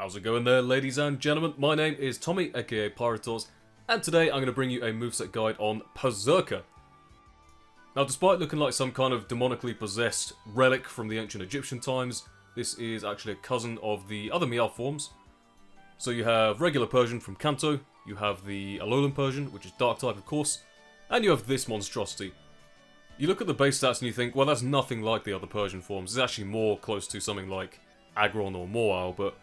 How's it going there, ladies and gentlemen? My name is Tommy, aka Pyrotoz, and today I'm going to bring you a moveset guide on Perrserker. Now, despite looking like some kind of demonically possessed relic from the ancient Egyptian times, this is actually a cousin of the other Meowth forms. So you have regular Persian from Kanto, you have the Alolan Persian, which is dark type of course, and you have this monstrosity. You look at the base stats and you think, well, that's nothing like the other Persian forms. It's actually more close to something like Aggron or Moreow, but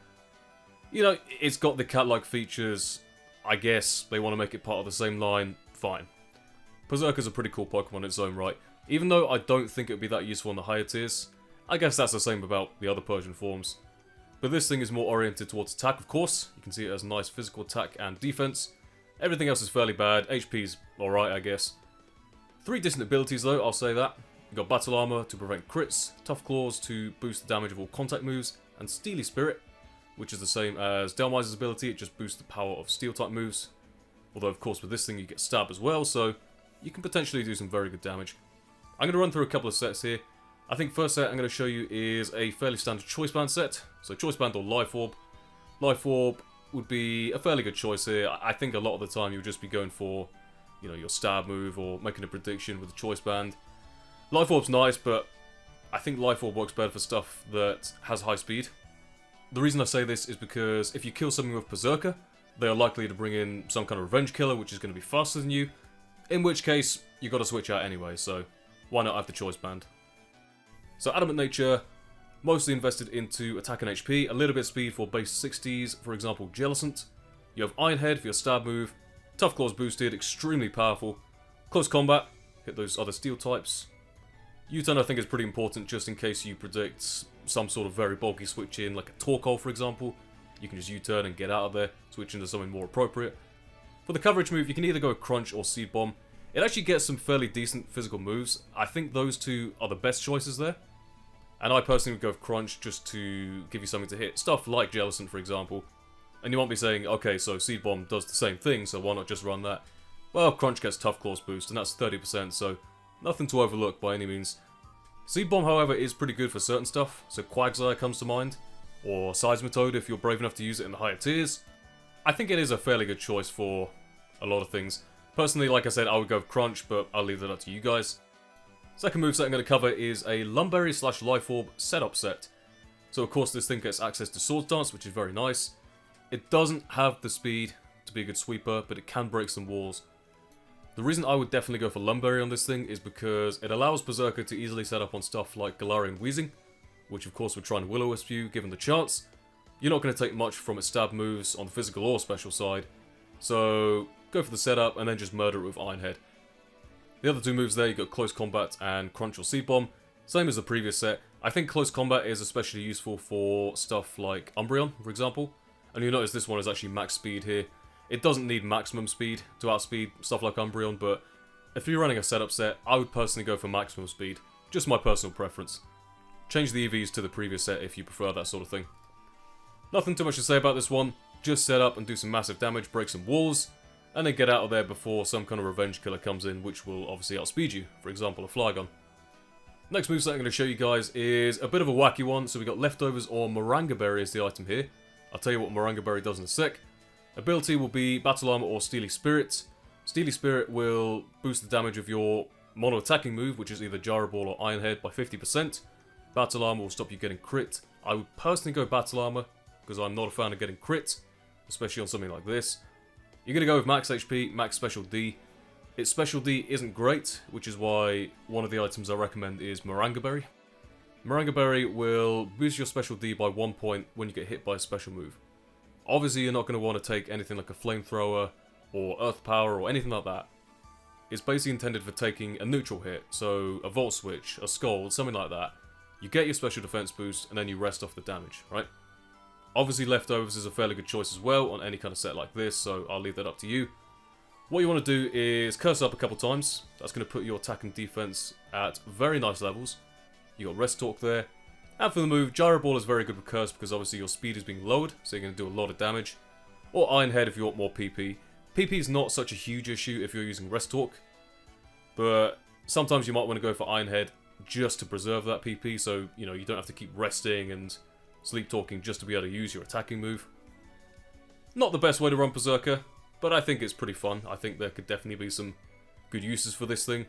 you know, it's got the cat-like features. I guess they want to make it part of the same line. Fine. Perrserker's a pretty cool Pokemon in its own right. Even though I don't think it would be that useful in the higher tiers, I guess that's the same about the other Persian forms. But this thing is more oriented towards attack, of course. You can see it has nice physical attack and defense. Everything else is fairly bad. HP's alright, I guess. 3 decent abilities though, I'll say that. You've got Battle Armor to prevent crits, Tough Claws to boost the damage of all contact moves, and Steely Spirit, which is the same as Delmize's ability, it just boosts the power of steel type moves. Although of course with this thing you get stab as well, so you can potentially do some very good damage. I'm going to run through a couple of sets here. I think first set I'm going to show you is a fairly standard Choice Band set. So Choice Band or Life Orb. Life Orb would be a fairly good choice here. I think a lot of the time you'll just be going for, you know, your stab move or making a prediction with the Choice Band. Life Orb's nice, but I think Life Orb works better for stuff that has high speed. The reason I say this is because if you kill something with Perrserker, they are likely to bring in some kind of revenge killer which is going to be faster than you, in which case you've got to switch out anyway, so why not have the Choice Band? So Adamant Nature, mostly invested into attack and HP, a little bit of speed for base 60s, for example Jellicent. You have Iron Head for your stab move, Tough Claws boosted, extremely powerful. Close combat, hit those other steel types. U-turn I think is pretty important just in case you predict some sort of very bulky switch in, like a Torkoal for example. You can just U-turn and get out of there, switch into something more appropriate. For the coverage move, you can either go Crunch or Seed Bomb. It actually gets some fairly decent physical moves. I think those two are the best choices there. And I personally would go with Crunch just to give you something to hit. Stuff like Jellicent for example. And you might be saying, okay, so Seed Bomb does the same thing, so why not just run that? Well, Crunch gets Tough Claws boost, and that's 30%, so nothing to overlook by any means. Seed Bomb, however, is pretty good for certain stuff, so Quagsire comes to mind, or Seismitoad if you're brave enough to use it in the higher tiers. I think it is a fairly good choice for a lot of things. Personally, like I said, I would go with Crunch, but I'll leave that up to you guys. Second moveset I'm going to cover is a Lumberry / Life Orb setup set. So of course this thing gets access to Swords Dance, which is very nice. It doesn't have the speed to be a good sweeper, but it can break some walls. The reason I would definitely go for Lumberry on this thing is because it allows Perrserker to easily set up on stuff like Galarian Weezing, which of course would try and Will-O-Wisp you given the chance. You're not going to take much from its stab moves on the physical or special side, so go for the setup and then just murder it with Iron Head. The other two moves there, you've got Close Combat and Crunch or Seed Bomb, same as the previous set. I think Close Combat is especially useful for stuff like Umbreon, for example, and you'll notice this one is actually max speed here. It doesn't need maximum speed to outspeed stuff like Umbreon, but if you're running a setup set, I would personally go for maximum speed. Just my personal preference. Change the EVs to the previous set if you prefer that sort of thing. Nothing too much to say about this one. Just set up and do some massive damage, break some walls, and then get out of there before some kind of revenge killer comes in, which will obviously outspeed you. For example, a Flygon. Next moveset I'm going to show you guys is a bit of a wacky one. So we got Leftovers or Maranga Berry as the item here. I'll tell you what Maranga Berry does in a sec. Ability will be Battle Armor or Steely Spirit. Steely Spirit will boost the damage of your mono attacking move, which is either Gyro Ball or Iron Head, by 50%. Battle Armor will stop you getting crit. I would personally go Battle Armor, because I'm not a fan of getting crit, especially on something like this. You're going to go with max HP, max Special D. Its Special D isn't great, which is why one of the items I recommend is Maranga Berry. Maranga Berry will boost your Special D by 1 point when you get hit by a special move. Obviously you're not going to want to take anything like a Flamethrower or Earth Power or anything like that. It's basically intended for taking a neutral hit, so a Volt Switch, a Scald, something like that. You get your special defense boost and then you rest off the damage, right? Obviously Leftovers is a fairly good choice as well on any kind of set like this, so I'll leave that up to you. What you want to do is curse up a couple times. That's going to put your attack and defense at very nice levels. You got Rest Talk there. And for the move, Gyro Ball is very good with Curse because obviously your speed is being lowered, so you're going to do a lot of damage. Or Iron Head if you want more PP. PP is not such a huge issue if you're using Rest Talk, but sometimes you might want to go for Iron Head just to preserve that PP, so you know you don't have to keep resting and Sleep Talking just to be able to use your attacking move. Not the best way to run Perrserker, but I think it's pretty fun. I think there could definitely be some good uses for this thing.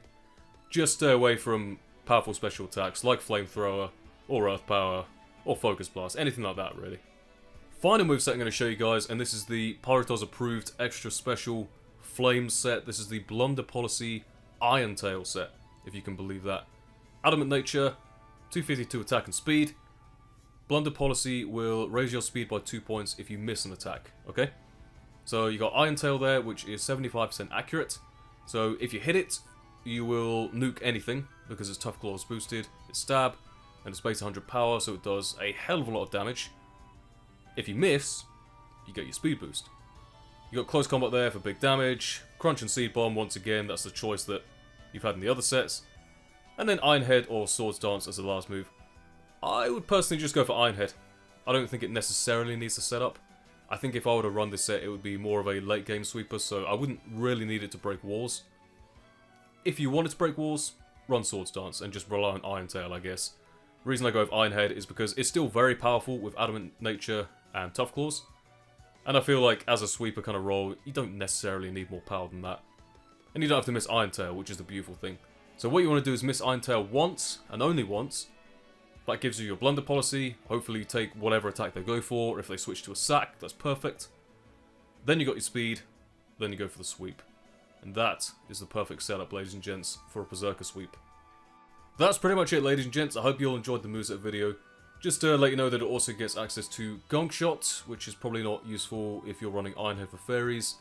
Just stay away from powerful special attacks like Flamethrower, or Earth Power, or Focus Blast, anything like that really. Final moveset I'm going to show you guys, and this is the Pyrotoz approved extra special Flame set. This is the Blunder Policy Iron Tail set, if you can believe that. Adamant Nature, 252 attack and speed. Blunder Policy will raise your speed by 2 points if you miss an attack, okay? So you got Iron Tail there, which is 75% accurate. So if you hit it, you will nuke anything, because its Tough Claw is boosted, its Stab, and it's base 100 power, so it does a hell of a lot of damage. If you miss, you get your speed boost. You got Close Combat there for big damage, Crunch and Seed Bomb, once again, that's the choice that you've had in the other sets. And then Iron Head or Swords Dance as the last move. I would personally just go for Iron Head. I don't think it necessarily needs a setup. I think if I were to run this set, it would be more of a late game sweeper, so I wouldn't really need it to break walls. If you wanted to break walls, run Swords Dance and just rely on Iron Tail, I guess. The reason I go with Iron Head is because it's still very powerful with Adamant Nature and Tough Claws. And I feel like as a sweeper kind of role, you don't necessarily need more power than that. And you don't have to miss Iron Tail, which is the beautiful thing. So what you want to do is miss Iron Tail once, and only once. That gives you your Blunder Policy. Hopefully you take whatever attack they go for. If they switch to a sack, that's perfect. Then you got your speed. Then you go for the sweep. And that is the perfect setup, ladies and gents, for a Perrserker sweep. That's pretty much it, ladies and gents. I hope you all enjoyed the moveset video. Just to let you know that it also gets access to Gunk Shot, which is probably not useful if you're running Iron Head for fairies.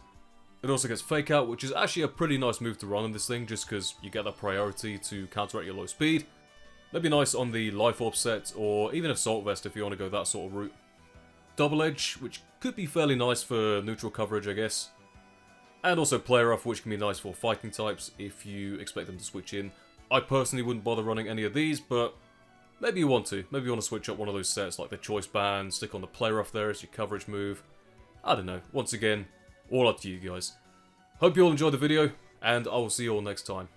It also gets Fake Out, which is actually a pretty nice move to run on this thing, just because you get that priority to counteract your low speed. That'd be nice on the Life Orb set, or even Assault Vest if you want to go that sort of route. Double Edge, which could be fairly nice for neutral coverage, I guess. And also Play Rough, which can be nice for fighting types if you expect them to switch in. I personally wouldn't bother running any of these, but maybe you want to. Maybe you want to switch up one of those sets, like the Choice Band, stick on the Play Rough there as your coverage move. I don't know. Once again, all up to you guys. Hope you all enjoyed the video, and I will see you all next time.